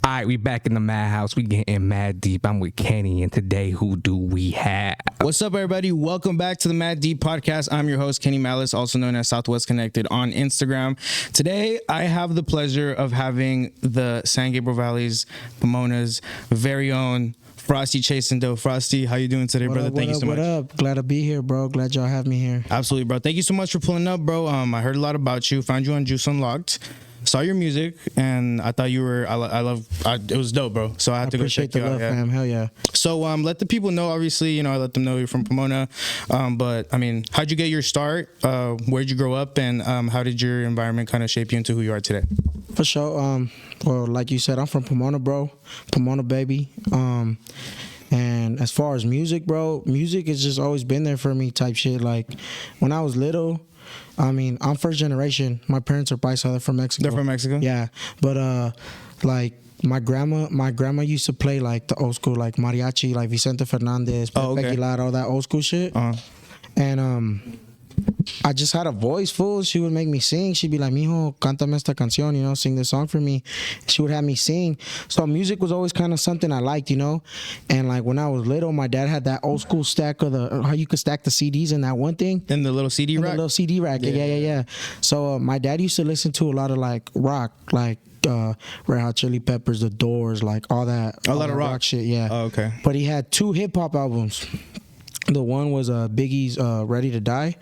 All right, we back in the madhouse. We getting mad deep. I'm with Kenny, and today, who do we have? What's up, everybody? Welcome back to the Mad Deep Podcast. I'm your host, Kenny Malice, also known as Southwest Connected on Instagram. Today, I have the pleasure of having the San Gabriel Valley's, Pomona's very own Frosty Chasin. Frosty, how you doing today, brother? Thank you so much. What up? Glad to be here, bro. Glad y'all have me here. Absolutely, bro. Thank you so much for pulling up, bro. I heard a lot about you. Found you on Juice Unlocked. Saw your music, and I thought you were. It was dope, bro. So I had to go check you out. Yeah. Fam. Hell yeah. So let the people know. Obviously, I let them know you're from Pomona. But I mean, how'd you get your start? Where'd you grow up, and how did your environment kind of shape you into who you are today? For sure. Well, like you said, I'm from Pomona, bro. Pomona, baby. And as far as music, bro, music has just always been there for me. Type shit. Like when I was little. I mean, I'm first generation. My parents are paisa. They're from Mexico. They're from Mexico? Yeah. But, like, my grandma used to play, like, the old school, like, mariachi, like Vicente Fernandez, Pepe Aguilar, all that old school shit. And, I just had a voice, fool. She would make me sing. She'd be like, mijo, cántame esta canción, sing this song for me. She would have me sing. So music was always kind of something I liked, And like when I was little, my dad had that old school stack of how you could stack the CDs in that one thing. In the little CD rack? The little CD rack, yeah. So my dad used to listen to a lot of like rock, like Red Hot Chili Peppers, The Doors, like all that. A lot of rock shit, yeah. Oh, okay. But he had 2 hip-hop albums. The one was Biggie's Ready to Die,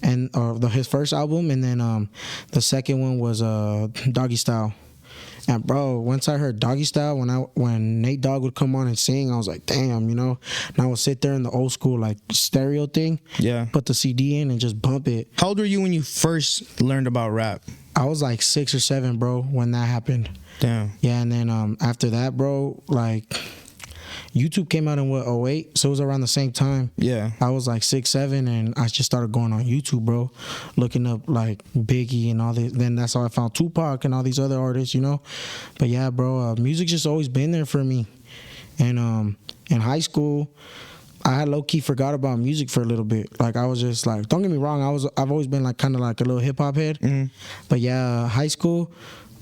and his first album, and then the second one was Doggy Style. And bro, once I heard Doggy Style, when Nate Dogg would come on and sing, I was like, damn, And I would sit there in the old school like stereo thing, put the CD in and just bump it. How old were you when you first learned about rap? I was like 6 or 7, bro, when that happened. Damn. Yeah, and then after that, bro, like YouTube came out in 2008, so it was around the same time. Yeah. I was like 6, 7, and I just started going on YouTube, bro, looking up like Biggie and all this. Then that's how I found Tupac and all these other artists, But yeah, bro, music just always been there for me. And in high school, I had low-key forgot about music for a little bit. Like I was just like, don't get me wrong, I've always been like kind of like a little hip hop head. But yeah, high school,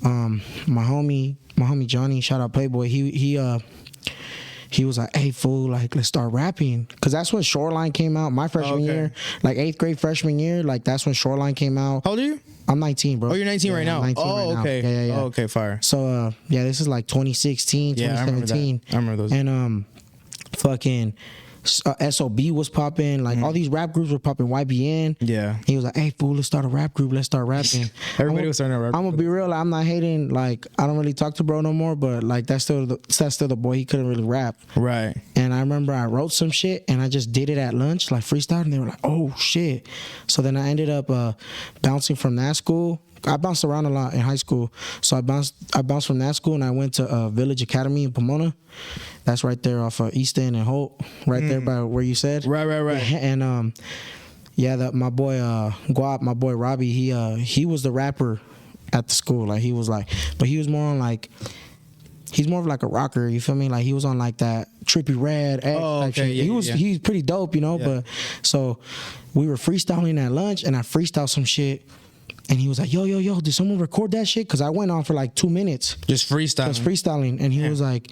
my homie Johnny, shout out Playboy, he was like, hey, fool, like, let's start rapping. Because that's when Shoreline came out, my freshman year. Like, 8th grade freshman year, like, that's when Shoreline came out. How old are you? I'm 19, bro. Oh, you're 19 right now? 19 right okay. Now. Yeah. Oh, okay, fire. So, this is like 2016, 2017. I remember those. And, fucking... SOB was popping, like all these rap groups were popping. YBN, he was like, "Hey fool, let's start a rap group. Let's start rapping." Everybody was starting a rap group. I'm gonna be real. I'm not hating. Like I don't really talk to bro no more, but like that's still the boy. He couldn't really rap, right? And I remember I wrote some shit and I just did it at lunch, like freestyle, and they were like, "Oh shit!" So then I ended up bouncing from that school. I bounced around a lot in high school, so I bounced from that school and I went to Village Academy in Pomona. That's right there off of East End and Holt, right there by where you said. Right. And my boy Guap, my boy Robbie, he was the rapper at the school. Like he was like, but he was more on like, he's more of like a rocker. You feel me? Like he was on like that Trippie Redd. Type shit. He's pretty dope, But so we were freestyling at lunch, and I freestyled some shit. And he was like, yo, did someone record that shit? Because I went on for like 2 minutes. Just freestyling. And he was like,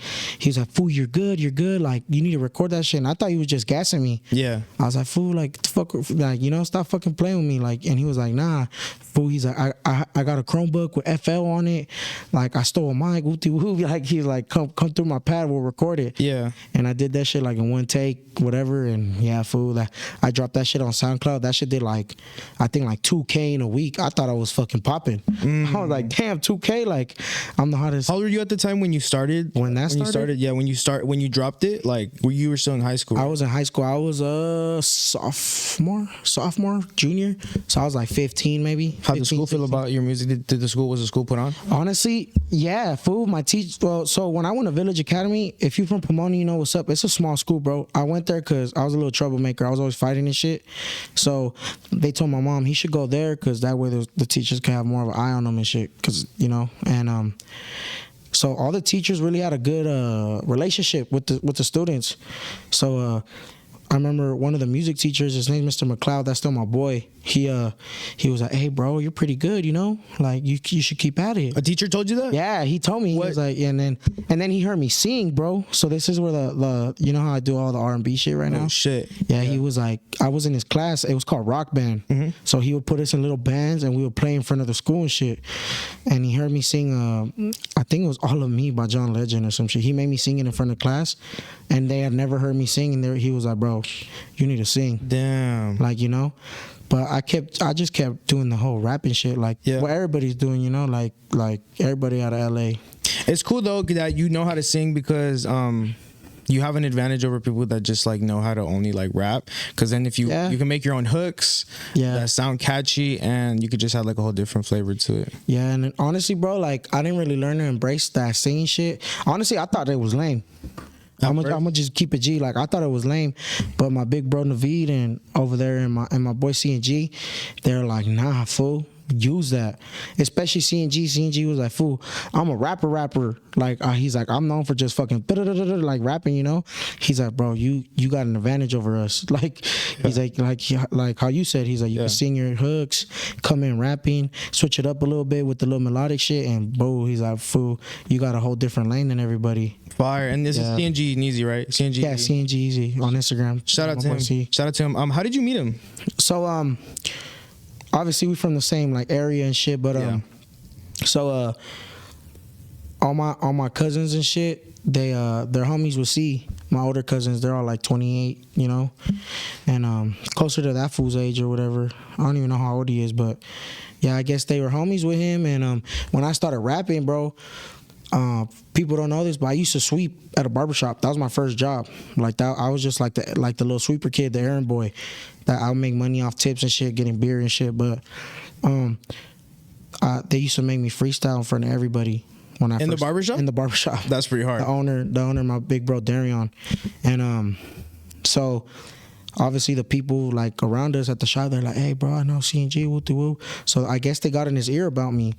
fool, you're good. Like, you need to record that shit. And I thought he was just gassing me. Yeah. I was like, fool, like, the fuck, like, stop fucking playing with me. Like, and he was like, nah, fool. He's like, I got a Chromebook with FL on it. Like, I stole a mic. Like, he's like, come through my pad, we'll record it. Yeah. And I did that shit like in one take, whatever. And yeah, fool, I dropped that shit on SoundCloud. That shit did like, I think like 2K in a week. I thought I was fucking popping. I was like, damn, 2K, like I'm the hottest. How old were you at the time when you started? When you started? Yeah, when you dropped it, like you were still in high school? I was in high school. I was a sophomore, junior. So I was like 15 maybe. How'd the school feel about your music? Was the school put on? Honestly, yeah, fool. My teacher. Well, so when I went to Village Academy, if you from Pomona, you know what's up. It's a small school, bro. I went there because I was a little troublemaker. I was always fighting and shit. So they told my mom he should go there because that way the teachers can have more of an eye on them and shit. Because and so all the teachers really had a good relationship with the students. So I remember one of the music teachers, his name's Mr. McLeod, that's still my boy. He was like, hey bro, you're pretty good, you know, like you should keep at it. A teacher told you that? Yeah, he told me. He was like, and then he heard me sing, bro. So this is where the you know how I do all the R&B shit right now. Oh shit. Yeah, he was like, I was in his class. It was called rock band. Mm-hmm. So he would put us in little bands and we would play in front of the school and shit. And he heard me sing. I think it was All of Me by John Legend or some shit. He made me sing it in front of class, and they had never heard me sing. And there he was like, bro, you need to sing. Damn. Like, you know. But I just kept doing the whole rapping shit, like what everybody's doing, you know, like everybody out of LA. It's cool though that you know how to sing, because you have an advantage over people that just like know how to only like rap. Because then if you can make your own hooks that sound catchy, and you could just have like a whole different flavor to it. Yeah, and then, honestly, bro, like I didn't really learn to embrace that singing shit. Honestly, I thought it was lame. I'm gonna just keep it G. Like I thought it was lame, but my big bro Naveed and over there and my boy CNG, they're like, nah, fool, use that. Especially CNG. CNG was like, fool, I'm a rapper. Like he's like, I'm known for just fucking like rapping, you know. He's like, bro, you got an advantage over us. Like he's like how you said. He's like, you can sing your hooks, come in rapping, switch it up a little bit with the little melodic shit, and bro, he's like, fool, you got a whole different lane than everybody. Fire. And this is CNGEazzy, right? CNGEazzy. Yeah, CNGEazzy on Instagram. Shout out to him. Shout out to him. How did you meet him? So obviously we from the same like area and shit, but so all my cousins and shit, they're homies with C. My older cousins, they're all like 28, you know, and closer to that fool's age or whatever. I don't even know how old he is, but yeah, I guess they were homies with him. And when I started rapping, bro, people don't know this, but I used to sweep at a barbershop. That was my first job. Like that, I was just like the little sweeper kid, the errand boy. That I would make money off tips and shit, getting beer and shit. But they used to make me freestyle in front of everybody when I in the barbershop. That's pretty hard. The owner, my big bro Darion, and so obviously the people like around us at the shop, they're like, hey bro, I know CNG, woo. So I guess they got in his ear about me.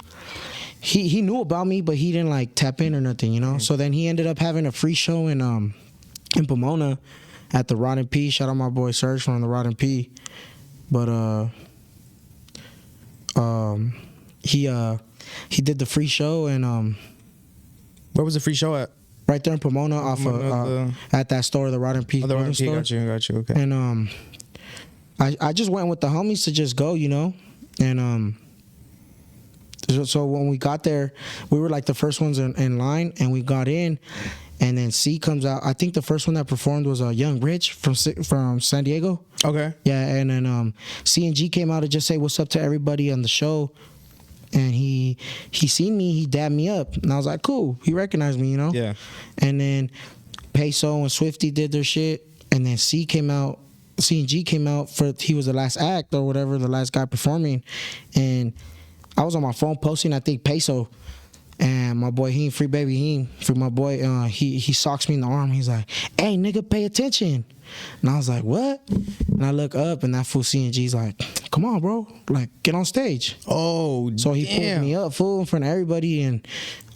He knew about me, but he didn't like tap in or nothing, you know. So then he ended up having a free show in Pomona at the Rod and P. Shout out my boy Serge from the Rod and P. But he did the free show, and where was the free show at? Right there in Pomona, off at that store, the Rod and P. Oh, the Rod and P. Got you. Okay. And I just went with the homies to just go, you know, and so when we got there, we were like the first ones in line, and we got in, and then C comes out. I think the first one that performed was Young Rich from San Diego. Okay. Yeah, and then CNG came out to just say what's up to everybody on the show, and he seen me, he dabbed me up, and I was like, cool. He recognized me, you know. Yeah. And then Peso and Swifty did their shit, and then CNG came out he was the last act or whatever, the last guy performing, and I was on my phone posting, I think, Peso, and my boy Heem, free baby Heem, for my boy, he socks me in the arm. He's like, hey, nigga, pay attention. And I was like, what? And I look up, and that fool CNG's like, come on, bro, like, get on stage. Oh, so he pulled me up, fool, in front of everybody, and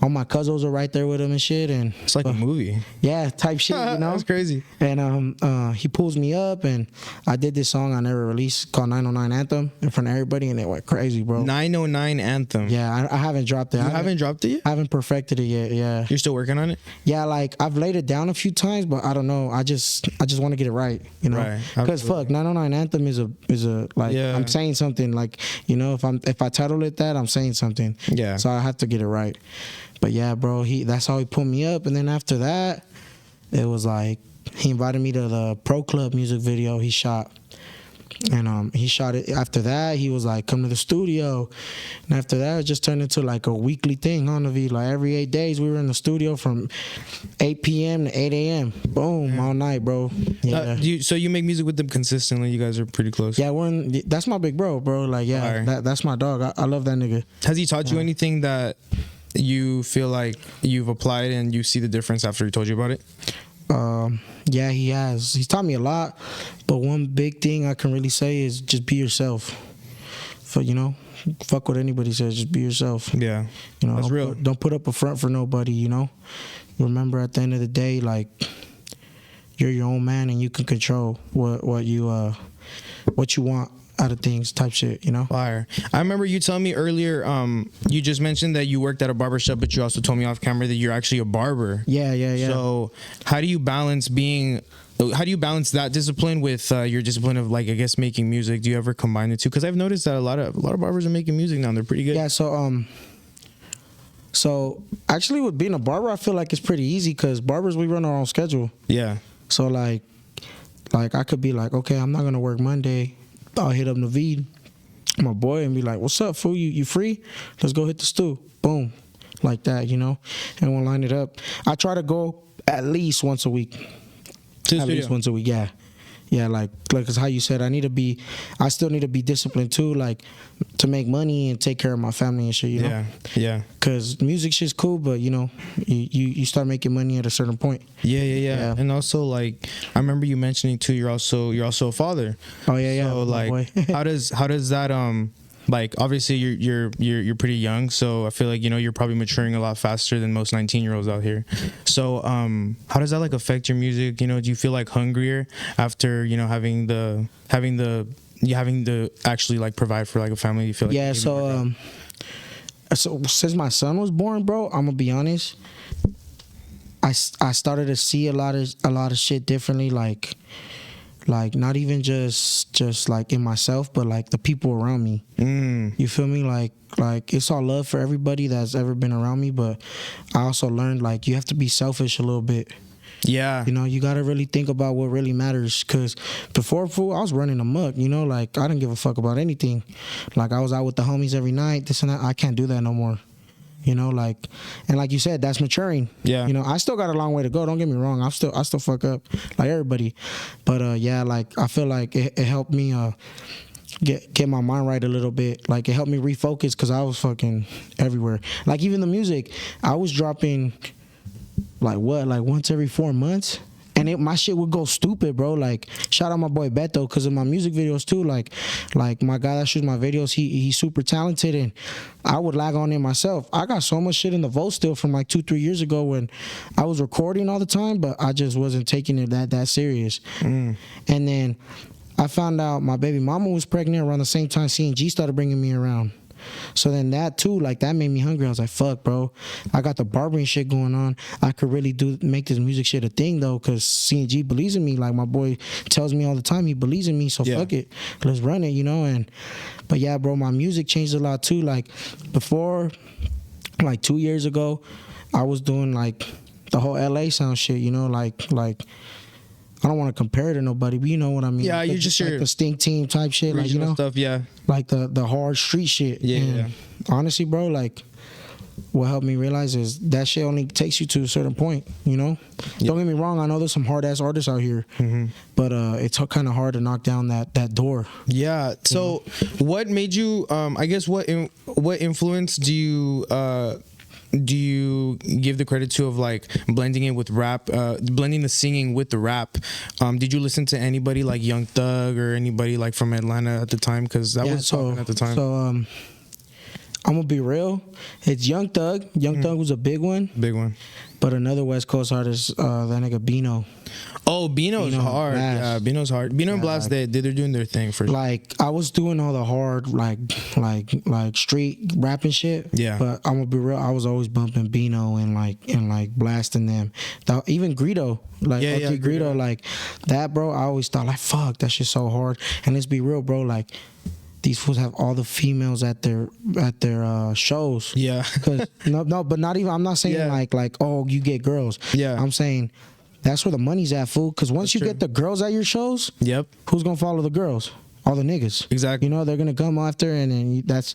all my cousins were right there with him and shit. And it's like a movie. Yeah, type shit, you know. That's crazy. And he pulls me up, and I did this song I never released called 909 Anthem in front of everybody, and it went crazy, bro. 909 Anthem. Yeah, I haven't dropped it. You haven't dropped it yet? I haven't perfected it yet. Yeah. You're still working on it? Yeah, like I've laid it down a few times, but I don't know. I just want to get it right, you know. Right. Because fuck, 909 Anthem is a like I'm saying something, like, you know, if I title it that, I'm saying something. Yeah. So I have to get it right. But yeah, bro, that's how he put me up. And then after that, it was like he invited me to the Pro Club music video he shot. And he shot it. After that, he was like, come to the studio. And after that, it just turned into like a weekly thing on the V. Like every 8 days, we were in the studio from 8 p.m. to 8 a.m. Boom, all night, bro. Yeah. So you make music with them consistently? You guys are pretty close? Yeah, that's my big bro. Like, yeah, that's my dog. I love that nigga. Has he taught you anything that you feel like you've applied and you see the difference after he told you about it? Yeah, he has. He's taught me a lot, but one big thing I can really say is just be yourself. You know, fuck what anybody says, just be yourself. Yeah, you know, that's real. Don't put up a front for nobody, you know. Remember, at the end of the day, like, you're your own man and you can control what you want out of things, type shit, you know. Fire. I remember you telling me earlier, you just mentioned that you worked at a barber shop, but you also told me off camera that you're actually a barber. Yeah. So how do you balance that discipline with your discipline of, like, I guess, making music? Do you ever combine the two? Because I've noticed that a lot of barbers are making music now. They're pretty good. Yeah. So actually, with being a barber, I feel like it's pretty easy because barbers, we run our own schedule. Yeah. So like I could be like, okay, I'm not gonna work Monday. I'll hit up Naveed, my boy, and be like, what's up, fool? You free? Let's go hit the stew. Boom. Like that, you know? And we'll line it up. I try to go at least once a week. At least once a week, yeah. Yeah, like cause how you said, I still need to be disciplined too, like to make money and take care of my family and shit, you know? Yeah. Cause music shit's cool, but you know, you start making money at a certain point. Yeah. And also, like, I remember you mentioning too, you're also a father. Oh yeah. So like, how does that like, obviously you're pretty young, so I feel like, you know, you're probably maturing a lot faster than most 19-year-olds out here. So how does that, like, affect your music? You know, do you feel like hungrier after, you know, having to actually, like, provide for, like, a family? You feel like so since my son was born, bro, I'm gonna be honest, I started to see a lot of shit differently, like not even just like in myself, but like the people around me. You feel me? Like it's all love for everybody that's ever been around me, but I also learned, like, you have to be selfish a little bit. Yeah. You know, you got to really think about what really matters, because before, fool, I was running amok, you know, like I didn't give a fuck about anything. Like I was out with the homies every night, this and that. I can't do that no more. You know, like, and like you said, that's maturing. Yeah. You know, I still got a long way to go. Don't get me wrong. I still fuck up like everybody. But yeah, like I feel like it helped me get my mind right a little bit. Like it helped me refocus, because I was fucking everywhere. Like even the music, I was dropping like once every 4 months. And my shit would go stupid, bro. Like, shout out my boy Beto, because of my music videos too. Like my guy that shoots my videos, he's super talented, and I would lag on it myself. I got so much shit in the vault still from like 2-3 years ago when I was recording all the time, but I just wasn't taking it that serious. And then I found out my baby mama was pregnant around the same time CNG started bringing me around. So then that too, like, that made me hungry. I was like, fuck, bro, I got the barbering shit going on. I could really make this music shit a thing though, because CNG believes in me. Like my boy tells me all the time he believes in me, so fuck it, let's run it, you know. But yeah, bro, my music changed a lot too. Like before, like 2 years ago, I was doing like the whole LA sound shit, you know, like I don't want to compare it to nobody, but you know what I mean. Yeah, you're just like the Stink Team type shit, like, you know, stuff. Yeah, like the hard street shit. Yeah. Honestly, bro, like what helped me realize is that shit only takes you to a certain point, you know. Don't get me wrong, I know there's some hard ass artists out here, but it's kind of hard to knock down that door. Yeah. So what made you? I guess what influence do you give the credit to of, like, blending it with rap, blending the singing with the rap? Did you listen to anybody like Young Thug or anybody like from Atlanta at the time? Because that was popping at the time. So I'm gonna be real. It's Young Thug. Young Thug was a big one. But another West Coast artist, that nigga Bino. Oh, Bino's hard. Blast. Yeah, Bino's hard. Bino and Blast, they're doing their thing for sure. Like I was doing all the hard like street rapping shit. Yeah. But I'm gonna be real, I was always bumping Bino and blasting them. Even Greedo. Like Greedo, like that, bro. I always thought like, fuck, that shit's so hard. And let's be real, bro, like these fools have all the females at their shows. Yeah. Cause no, but not even. I'm not saying like oh, you get girls. Yeah. I'm saying that's where the money's at, fool. Cause once you get the girls at your shows, who's gonna follow the girls? All the niggas. Exactly. You know, they're gonna come after, and then that's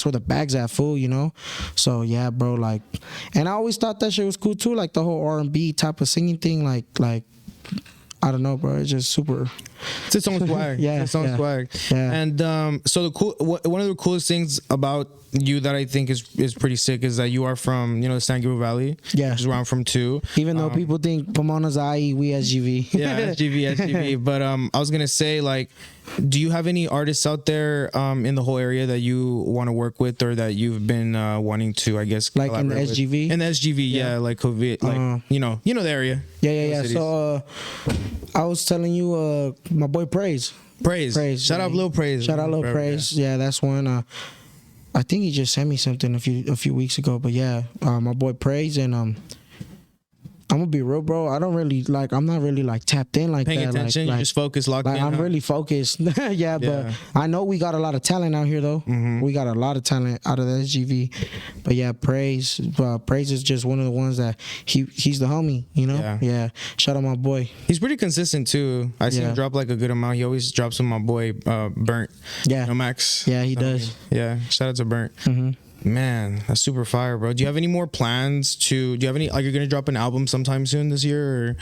where the bag's at, fool. You know. So yeah, bro. Like, and I always thought that shit was cool too. Like the whole R&B type of singing thing. Like I don't know, bro. It's just super. It's its own swag. Yeah, It's its own yeah. swag. Yeah. And so one of the coolest things about you that I think is pretty sick is that you are from, the San Gabriel Valley. Yeah. Which is where I'm from too. Even though people think Pomona's IE, we SGV. Yeah, SGV. But I was gonna say, like, do you have any artists out there in the whole area that you want to work with, or that you've been wanting to, I guess, Like in the collaborate with? SGV? In the SGV, yeah, like COVID, like you know the area. Yeah. Cities. So I was telling you, my boy Praise. Praise. Shout out Lil Praise. Shout out Lil Praise. Yeah, that's one. I think he just sent me something a few weeks ago. But yeah, my boy Praise, and I'm gonna be real, bro. I'm not really like tapped in like Paying that. attention, like, you just focus, locked like in. I'm really focused. Yeah, but I know we got a lot of talent out here though. We got a lot of talent out of the SGV. But yeah, Praise is just one of the ones that he's the homie, Yeah. Shout out my boy. He's pretty consistent too. I see him drop like a good amount. He always drops with my boy Burnt. Yeah. Max. Yeah, he does. Yeah. Shout out to Burnt. Man, that's super fire, bro. Do you have any more plans you're gonna drop an album sometime soon this year, or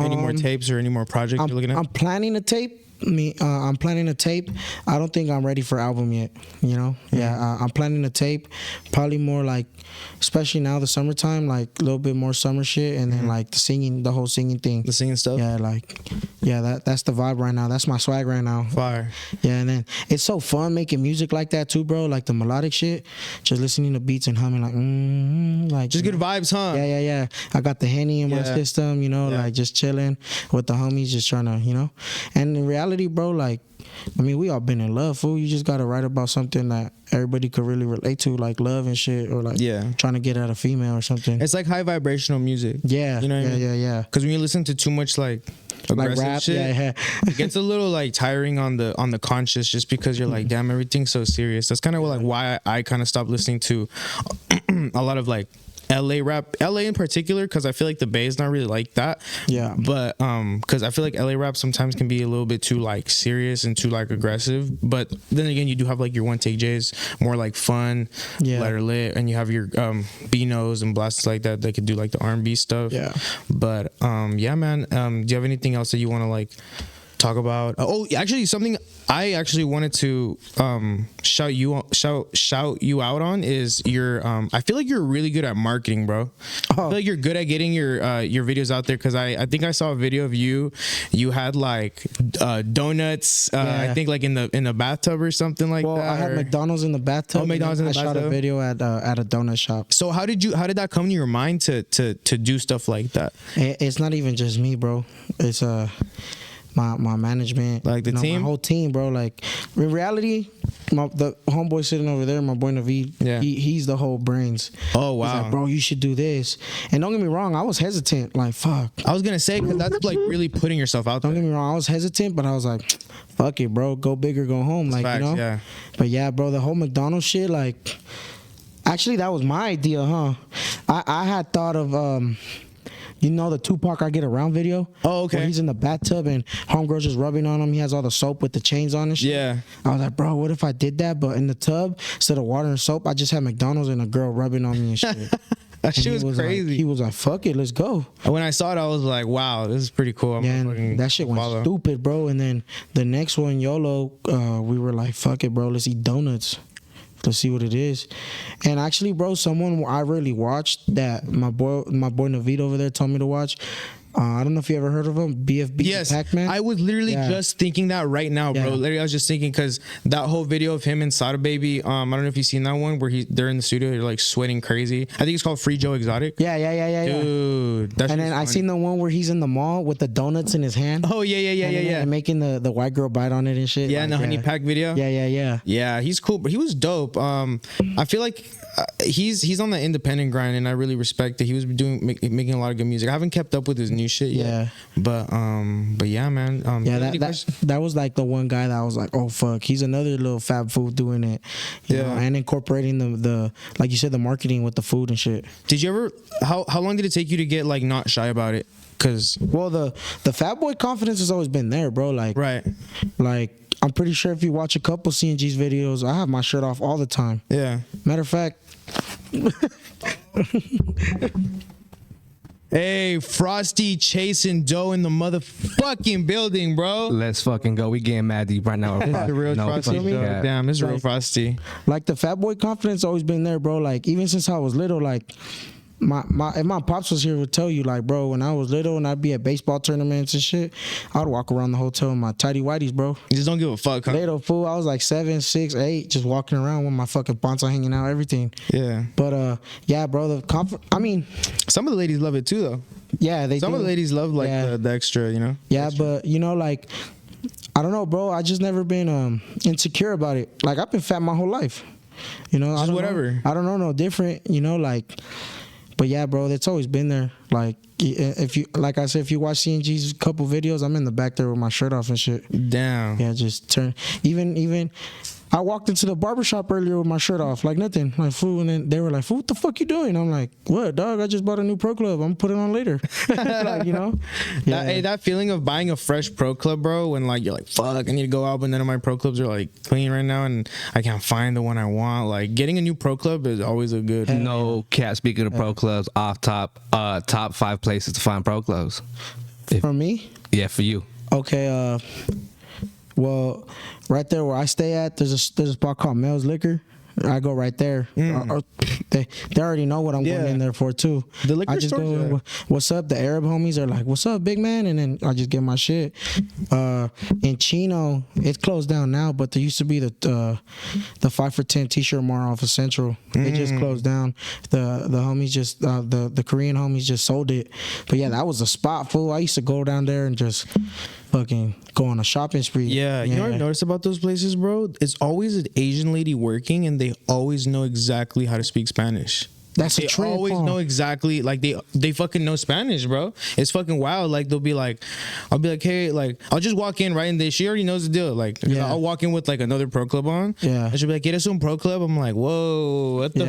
any more tapes or any more projects you're looking at? I'm planning a tape. I'm planning a tape. I don't think I'm ready for album yet. Yeah. I'm planning a tape. Probably more like, especially now the summertime, like a little bit more summer shit, and then like the whole singing thing. The singing stuff. Yeah, that's the vibe right now. That's my swag right now. Fire. Yeah, and then it's so fun making music like that too, bro. Like the melodic shit, just listening to beats and humming like Just good vibes, huh? Yeah. I got the Henny in my system, like just chilling with the homies, just trying to, And in reality, bro, like, I mean, we all been in love, fool. You just gotta write about something that everybody could really relate to, like love and shit, or like trying to get at a female or something. It's like high vibrational music. Yeah, you know what I mean? Yeah. Because when you listen to too much like aggressive rap, shit, it gets a little like tiring on the conscious, just because you're like, damn, everything's so serious. That's kind of like why I kind of stopped listening to a lot of like LA rap, LA in particular, because I feel like the Bay is not really like that. Yeah. But because I feel like LA rap sometimes can be a little bit too like serious and too like aggressive. But then again, you do have like your One Take J's, more like fun, lighter lit, and you have your Beanos and blasts like that could do like the R&B stuff. Yeah. But yeah, man. Do you have anything else that you want to like talk about? Oh, actually, something I actually wanted to shout you out on is your I feel like you're really good at marketing, bro. I feel like you're good at getting your videos out there, because I think I saw a video of you had like donuts I think like in the bathtub or something like that. Well, I had McDonald's in the bathtub. Oh, McDonald's in the bathtub. I shot a video at a donut shop. So how did that come to your mind to do stuff like that? It's not even just me, bro. It's my management, like the team, my whole team, bro. Like in reality, the homeboy sitting over there, my boy Naveed, he's the whole brains. Oh wow. He's like, bro, you should do this. And don't get me wrong, I was hesitant. Like, fuck. I was gonna say, because that's like really putting yourself out there. Don't get me wrong, I was hesitant, but I was like, fuck it, bro. Go big or go home. Like, facts, yeah. But yeah, bro, the whole McDonald's shit, like, actually, that was my idea, huh? I had thought of the Tupac I Get Around video? Oh, okay. Where he's in the bathtub and homegirl's just rubbing on him. He has all the soap with the chains on and shit. Yeah. I was like, bro, what if I did that? But in the tub, instead of water and soap, I just had McDonald's and a girl rubbing on me and shit. That shit was crazy. He was like, fuck it, let's go. When I saw it, I was like, wow, this is pretty cool. And that shit went stupid, bro. And then the next one, YOLO, we were like, fuck it, bro, let's eat donuts. Let's see what it is. And actually, bro, someone I really watched that my boy Naveed over there told me to watch. I don't know if you ever heard of him, BFB. Yes, Pac-Man. I was literally just thinking that right now, bro. Literally, I was just thinking, because that whole video of him and Sada Baby, I don't know if you've seen that one where they're in the studio, they're like sweating crazy. I think it's called Free Joe Exotic. Yeah. Dude, that's. And then I seen the one where he's in the mall with the donuts in his hand. Oh yeah. And making the white girl bite on it and shit. Yeah, and the honey pack video. Yeah. Yeah, he's cool, but he was dope. I feel like he's on the independent grind, and I really respect it. He was making a lot of good music. I haven't kept up with his new shit yet. Yeah. But yeah, man. That was like the one guy that I was like, oh fuck, he's another little fab food doing it. You know, and incorporating the like you said, the marketing with the food and shit. Did you ever? How long did it take you to get like not shy about it? Cause the fat boy confidence has always been there, bro. Like right. Like I'm pretty sure if you watch a couple CNG's videos, I have my shirt off all the time. Yeah. Matter of fact. Hey, Frosty Chasin dough in the motherfucking building, bro. Let's fucking go. We getting mad deep right now. The real Frosty fuck dough. that. Damn, it's real Like- Frosty. Like the fat boy confidence always been there, bro. Like even since I was little, like if my pops was here would tell you, like, bro, when I was little and I'd be at baseball tournaments and shit, I'd walk around the hotel in my tidy whities, bro. You just don't give a fuck, huh? Little fool, I was like 7, 6, 8, just walking around with my fucking poncho hanging out, everything. Yeah. But yeah, bro, I mean, Some of the ladies love it too, though. yeah, they Some do. of the ladies love like Yeah. the extra, you know. Yeah, but you know, like, I don't know, bro. I just never been insecure about it. Like I've been fat my whole life. You know, Just whatever. I don't know no different. You know, like, but yeah, bro, it's always been there. Like if you, like I said, if you watch CNG's couple videos, I'm in the back there with my shirt off and shit. Damn. Yeah, just turn. Even I walked into the barbershop earlier with my shirt off, like nothing, like fool, and then they were like, "Fool, what the fuck you doing?" I'm like, "What, dog? I just bought a new Pro Club. I'm gonna put it on later." Like, you know, yeah. That feeling of buying a fresh Pro Club, bro, when like you're like, fuck, I need to go out, but none of my Pro Clubs are like clean right now, and I can't find the one I want. Like getting a new Pro Club is always a good. No cat. Speaking of pro clubs, top 5 places to find pro clubs. For me, Yeah, for you. okay. Well, right there where I stay at, there's a spot called Mel's Liquor. I go right there. They already know what I'm Yeah. going in there for too. The liquor I just store, go, yeah. "What's up?" The Arab homies are like, "What's up, big man?" And then I just get my shit. In Chino, it's closed down now, but there used to be the 5 for 10 T-shirt mall off of Central. It just closed down. The homies just the Korean homies just sold it. But yeah, that was a spot, fool. I used to go down there and just fucking go on a shopping spree. Yeah, you know what I've noticed about those places, bro? It's always an Asian lady working, and they always know exactly how to speak Spanish. That's a They trend. always Paul. know exactly, like they fucking know Spanish, bro. It's fucking wild. Like they'll be like, I'll be like, hey, like I'll just walk in, right, and she already knows the deal. Like Yeah. I'll walk in with like another Pro Club on. Yeah. And she'll be like, get us some Pro Club. I'm like, whoa, what the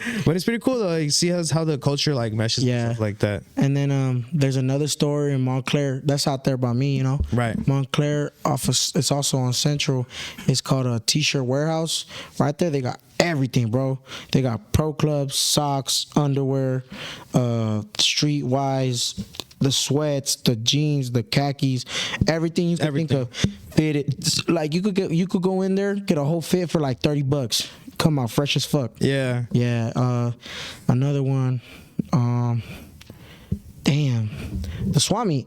fuck? But it's pretty cool though. Like see how the culture like meshes Yeah. and stuff like that. And then there's another store in Montclair that's out there by me, you know. Right. Montclair it's also on Central. It's called a T-shirt warehouse. Right there, they got everything, bro. They got pro clubs, socks, underwear, streetwise, the sweats, the jeans, the khakis, everything you can think of. Fitted. Like you could go in there, get a whole fit for like $30. Come out fresh as fuck. Yeah. Yeah. Another one. Damn. The Swami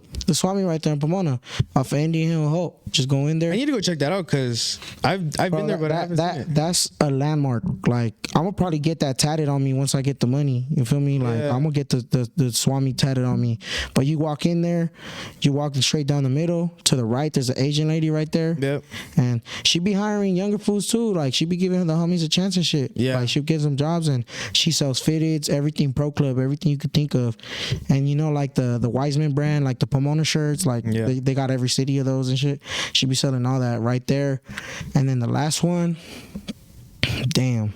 right there in Pomona, off of Indian Hill Hope. Just go in there. I need to go check that out because I've been there, but I haven't seen it. That's a landmark. Like I'm gonna probably get that tatted on me once I get the money. You feel me? Like Yeah. I'm gonna get the Swami tatted on me. But you walk in there, you walk straight down the middle. To the right, there's an Asian lady right there. Yep. And she be hiring younger fools too. Like she be giving the homies a chance and shit. Yeah. Like she gives them jobs and she sells fitteds, everything Pro Club, everything you could think of. And you know, like the Wiseman brand, like the Pomona shirts, like Yeah. they got every city of those and shit. She be selling all that right there. And then the last one, damn.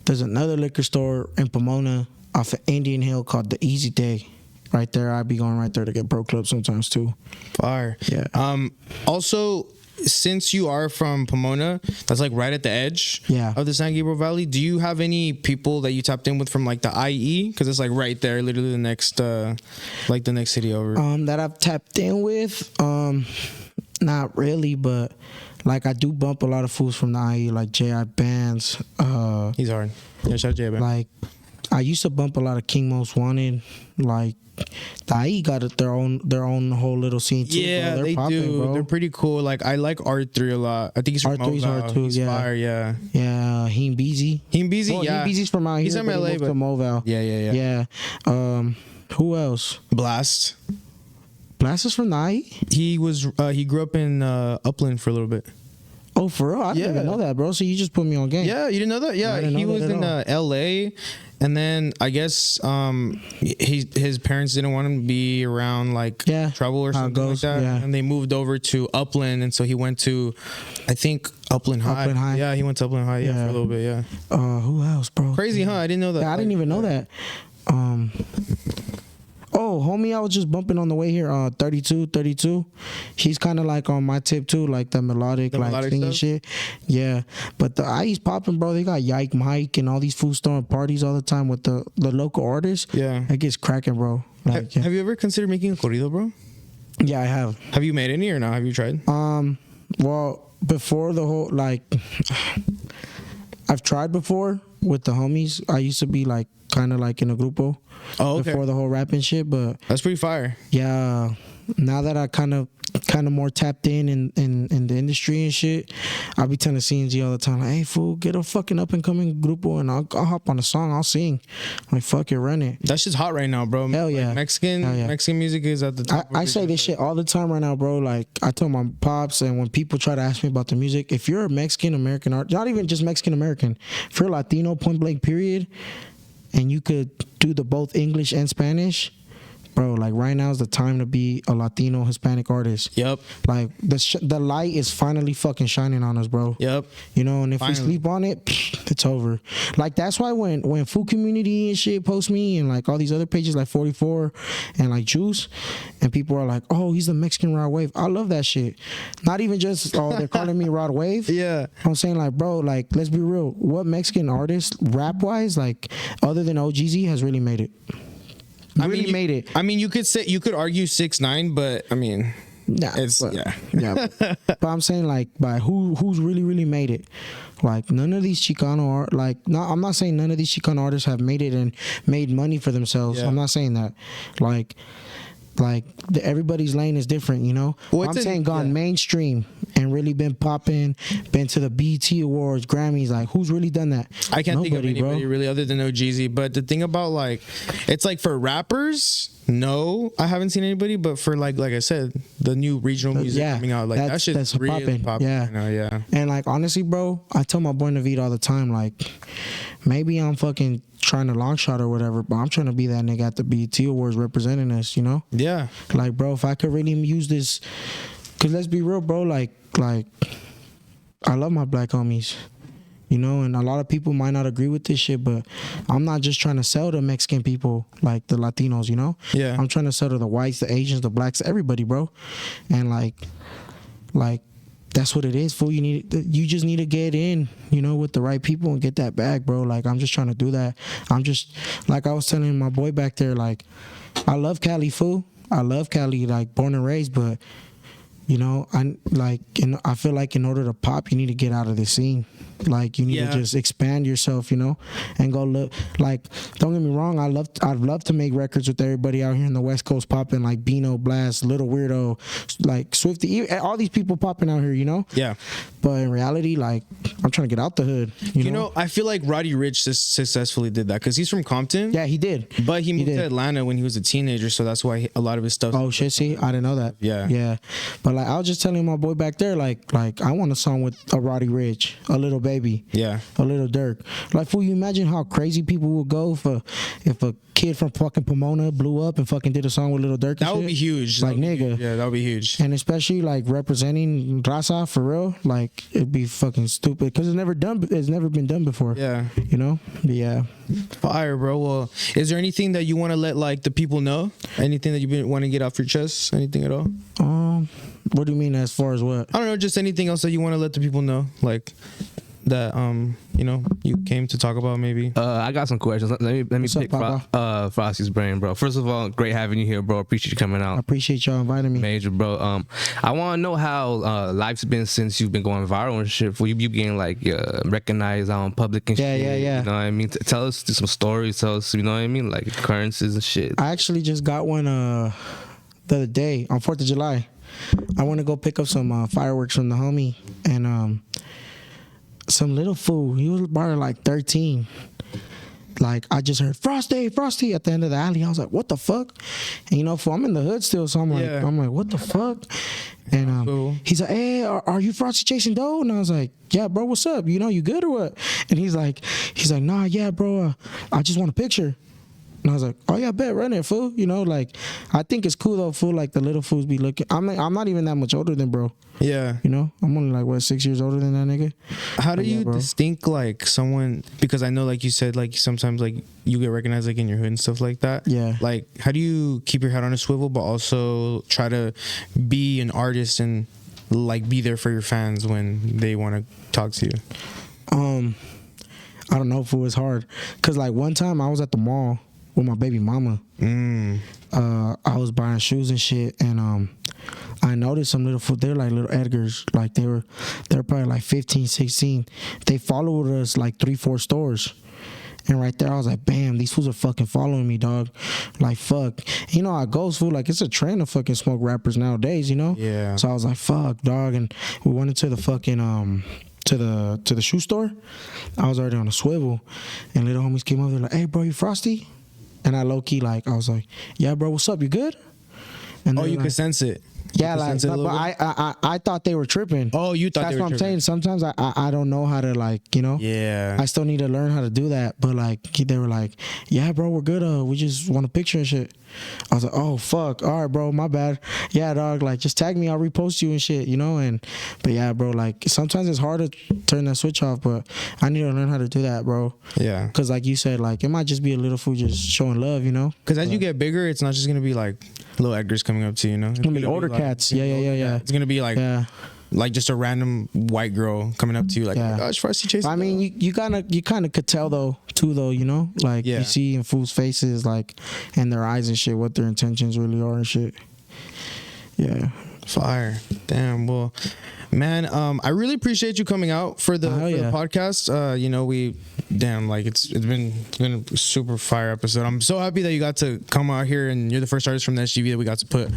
There's another liquor store in Pomona off of Indian Hill called the Easy Day. Right there, I'd be going right there to get Pro Club sometimes too. Fire. Yeah. Also, since you are from Pomona, that's like right at the edge Yeah. of the San Gabriel Valley. Do you have any people that you tapped in with from like the IE? Because it's like right there, literally the next, like the next city over. That I've tapped in with, not really, but like I do bump a lot of fools from the IE, like J.I. Bands. He's hard. Yeah, shout out Jay, man. Like I used to bump a lot of King Most Wanted. Like the IE got their own whole little scene too. Yeah, bro. they popping, do. bro. They're pretty cool. Like I like R3 a lot. I think he's from R3's Mobile. hard too, He's yeah. fire, yeah. Yeah, Heem Beezy. Heem Beezy, Well, yeah. Heem Beezy's from out here. He's from but he LA, moved but to Mobile. yeah. Yeah. Who else? Blast. Blast is from the IE? He grew up in Upland for a little bit. Oh, for real? I didn't Yeah. even know that, bro. So you just put me on game. Yeah, you didn't know that? Yeah, I didn't he know was that in at LA, and then I guess his parents didn't want him to be around like Yeah, trouble or how it something goes, like that, yeah. and they moved over to Upland, and so he went to, I think Upland High. Upland High. Yeah, he went to Upland High. Yeah, for a little bit. Yeah, Who else, bro? crazy, huh? I didn't know that. Yeah, I didn't even know that. homie, I was just bumping on the way here. 32. He's kind of like on my tip too, like the melodic, singing shit. Yeah, but the IE's popping, bro. They got Yike Mike and all these fools throwing parties all the time with the local artists. Yeah, it gets cracking, bro. Like, have you ever considered making a corrido, bro? Yeah, I have. Have you made any or not? Have you tried? Well, before the whole I've tried before with the homies. I used to be like kind of like in a grupo. Oh, okay. Before the whole rapping shit, but that's pretty fire. Yeah, now that I kind of more tapped in the industry and shit, I be telling CNG all the time, like, hey fool, get a fucking up and coming grupo and I'll hop on a song, I'll sing. I'm like, fuck it, run it. That shit's hot right now, bro. Hell yeah. Like Mexican music is at the top. I say this shit all the time right now, bro. Like I tell my pops, and when people try to ask me about the music, if you're a Mexican American art, not even just Mexican American, if you're Latino, point blank period, and you could do the both English and Spanish, bro, like right now is the time to be a Latino Hispanic artist. Yep. Like the light is finally fucking shining on us, bro. Yep. You know, and if we sleep on it, it's over. Like that's why when Food Community and shit post me and like all these other pages like 44 and like Juice, and people are like, oh, he's the Mexican Rod Wave. I love that shit. Not even just they're calling me Rod Wave. Yeah. I'm saying like, bro, like let's be real. What Mexican artist rap wise, like other than OGZ, has really made it? Made it. I mean, you could argue 6ix9ine, but I mean, nah, it's yeah. But I'm saying like, by who's really made it? Like none of these Chicano art, I'm not saying none of these Chicano artists have made it and made money for themselves. Yeah. I'm not saying that. Like everybody's lane is different, you know. I'm saying gone mainstream and really been popping, been to the BET Awards, Grammys. Like who's really done that? I can't think of anybody really other than OGZ. But the thing about like, it's like for rappers, no, I haven't seen anybody. But for like I said, the new regional music coming out, like that shit's really popping. Yeah, right now, yeah. And like honestly, bro, I tell my boy Naveed all the time, like maybe I'm fucking trying to long shot or whatever, but I'm trying to be that nigga at the BET Awards representing us, you know? Yeah. Like, bro, if I could really use this, because let's be real, bro, like I love my black homies, you know, and a lot of people might not agree with this shit, but I'm not just trying to sell to Mexican people, like the Latinos, you know? Yeah. I'm trying to sell to the whites, the Asians, the blacks, everybody, bro. And like that's what it is, fool. You just need to get in, you know, with the right people and get that bag, bro. Like I'm just trying to do that. I'm just like I was telling my boy back there, like I love Cali, fool. I love Cali, like born and raised, but you know, I feel like in order to pop, you need to get out of the scene. Like you need to just expand yourself, you know, and go look. Like, don't get me wrong, I'd love to make records with everybody out here in the West Coast popping, like Bino, Blast, Little Weirdo, like Swifty, all these people popping out here, you know. Yeah. But in reality, like I'm trying to get out the hood. You know, I feel like Roddy Ricch successfully did that because he's from Compton. Yeah, he did. But he moved to Atlanta when he was a teenager, so that's why a lot of his stuff. Oh shit! See, I didn't know that. Yeah. But like I was just telling my boy back there, like I want a song with a Roddy Ricch, a Little Baby, a Little Dirk. Like, fool, you imagine how crazy people would go if a kid from fucking Pomona blew up and fucking did a song with Little Dirk. That would be huge. Like nigga, yeah, that would be huge. And especially like representing Raza for real, like it'd be fucking stupid because it's never been done before. Yeah, you know. But yeah, fire, bro. Well, is there anything that you want to let like the people know? Anything that you want to get off your chest? Anything at all? What do you mean as far as what? I don't know, just anything else that you want to let the people know, like that you know, you came to talk about maybe. I got some questions. Let me pick Frosty's brain, bro. First of all, great having you here, bro. Appreciate you coming out. I appreciate y'all inviting me. Major, bro. I want to know how life's been since you've been going viral and shit. For you getting like recognized on public and shit. Yeah. You know what I mean? Tell us some stories. Tell us, you know what I mean, like occurrences and shit. I actually just got one the other day on 4th of July. I want to go pick up some fireworks from the homie, and some little fool, he was probably like 13. Like I just heard Frosty at the end of the alley. I was like, what the fuck? And you know, fool, I'm in the hood still, so I'm like, what the fuck? And he's like, hey, are you Frosty Chasin dough? And I was like, yeah, bro, what's up? You know, you good or what? And he's like, nah, yeah, bro, I just want a picture. And I was like, oh yeah, bet, run it, fool. You know, like, I think it's cool though, fool. Like the little fools be looking. I'm not even that much older than bro. Yeah. You know, I'm only like what 6 years older than that nigga. How do But yeah, you bro. distinct like someone? Because I know, like you said, like sometimes like you get recognized like in your hood and stuff like that. Yeah. Like, how do you keep your head on a swivel, but also try to be an artist and like be there for your fans when they want to talk to you? I don't know if it was hard, cause like one time I was at the mall with my baby mama. I was buying shoes and shit, and I noticed some little foot. They're like little Edgars, like they're probably like 15, 16. They followed us like 3-4 stores. And right there, I was like, bam, these fools are fucking following me, dog. Like, fuck. You know how it goes, fool. Like, it's a trend to fucking smoke rappers nowadays, you know? Yeah. So I was like, fuck, dog. And we went into the fucking, to the shoe store. I was already on a swivel. And little homies came over, they're like, hey, bro, you Frosty? And I low-key, like, I was like, yeah, bro, what's up? You good? And Oh, you like, could sense it. yeah, You could like, sense it a but little bit? I thought they were tripping. Oh, you thought That's they were what I'm tripping. saying. Sometimes I don't know how to, like, you know. Yeah. I still need to learn how to do that. But like they were like, yeah, bro, we're good. We just want a picture and shit. I was like, oh fuck, all right, bro, my bad. Yeah, dog, like just tag me, I'll repost you and shit, you know. But yeah, bro, like sometimes it's hard to turn that switch off, but I need to learn how to do that, bro. Yeah. Cause like you said, like it might just be a little fool just showing love, you know. Because as you get bigger, it's not just gonna be like little Edgars coming up to you, you know. It's gonna be older like, cats. Yeah. It's gonna be like Yeah. like just a random white girl coming up to you like, Yeah. oh my gosh, Frosty Chasin. I mean, you kind of could tell though, you know, like Yeah. you see in fools' faces, like in their eyes and shit, what their intentions really are and shit. Yeah. Fire. Damn. Well, man, I really appreciate you coming out for the, Hell for the yeah. podcast. You know, like it's been a super fire episode. I'm so happy that you got to come out here and you're the first artist from the SGV that we got to put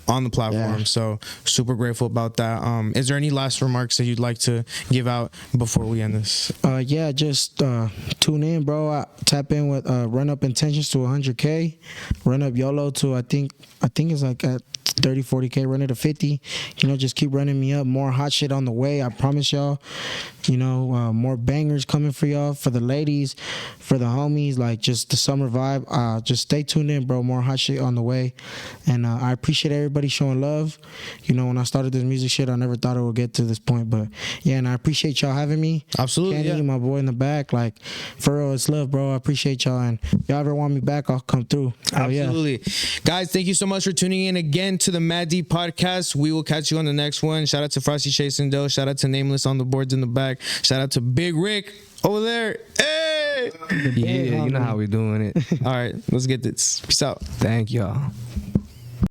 on the platform. Yeah. So super grateful about that. Is there any last remarks that you'd like to give out before we end this? Yeah, just tune in, bro. Tap in with Run Up Intentions to 100K, Run Up YOLO to I think it's like at 30, 40K, run it to 50. You know, just keep running me up. More hot shit on the way. I promise y'all. You know, more bangers coming for y'all, for the ladies, for the homies, like just the summer vibe. Just stay tuned in, bro. More hot shit on the way. And I appreciate everybody showing love. You know, when I started this music shit, I never thought it would get to this point. But yeah, and I appreciate y'all having me. Absolutely, Kenny, yeah. my boy in the back. Like, for real, it's love, bro. I appreciate y'all. And y'all ever want me back, I'll come through. Oh, yeah. Absolutely. Guys, thank you so much for tuning in again to the Mad D podcast. We will catch you on the next one. Shout out to Frosty Chasin though. Shout out to Nameless on the boards in the back. Shout out to Big Rick over there. Hey! Yeah, you know how we doing it. All right, let's get this. Peace out. Thank y'all.